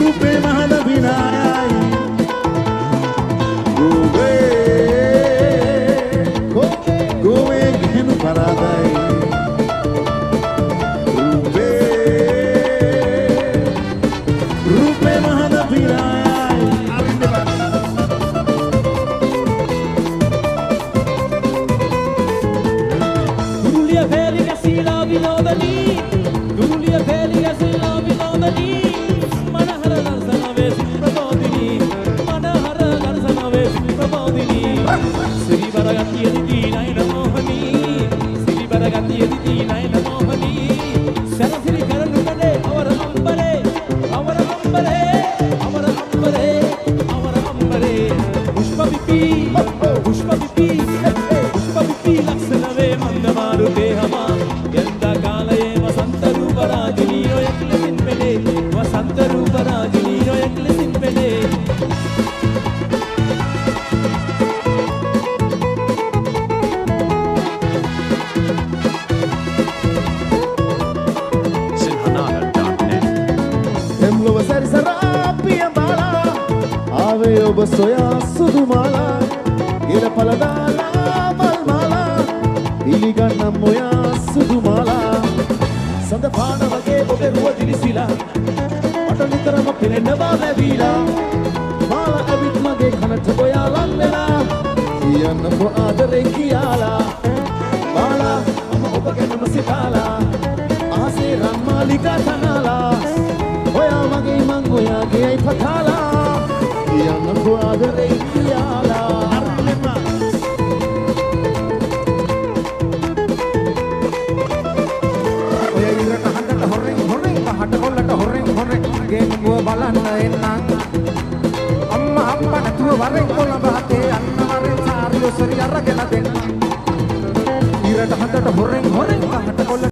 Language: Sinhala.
රූපේ මහද විනායයි ගෝවේ ගෙහෙනු පරාදයි රූපේ මහද විනායයි දුරුලිය පෙරලි ගැසීලා විනෝදනී දුරුලිය පෙරලි ගැසීලා විනෝදනී මනහර දර්ශන වේසි ප්‍රබෝධිනී මනහර දර්ශන වේසි ප්‍රබෝධිනී සිරිබර ගතියදී නයන මොහනී සිරිබර ගතියදී නයන මොහනී සරසිරි කරනු කඩේ අවර අම්බරේ අවර අම්බරේ අවර අම්බරේ අවර අම්බරේ පුෂ්ප පිපි ලක්ෂණ වේ මන්ද මාරුතේ හමා යන්ත කාලයේ වසන්ත රූප රාජිනී ඔයක් ලෙසින් පෙනේ වසන්ත රූප රාජිනී ඔයක් ලෙසින් පෙනේ එම්ලොව සැරිසරා පියඹාලා ආවේ ඔබ සොයා සුදු මාලා ගෙල පලදාලා මල් මාලා පිළිගන්නම් ඔයා සුදු මාලා සඳ පාන වගේ ඔබේ රුව දිලිසිලා මට නිතරම පෙනෙනවා ලැබීලා මාලා ඇවිත් මගේ කනට ඔයා ලං වෙලා කියන්නකෝ ආදරෙන් කියාලා මාලා මම ඔබ ගැනම සිතාලා ආසේ රන් මාලිකා තනාලා ඔයා මගේ මං ඔයාගේයි පතාලා කියන්නකෝ ආදරෙන් කියාලා කොල්ලට හොරෙන් ගේනුව බලන්න එන්නම් අම්මා අප්පා නැතුව වරෙන් කොළඹ හතේ අන්න වරෙන් සාරියෝ සරි අරගෙන දෙන්න ඊරට හදට හොරෙන් කහට කොල්ල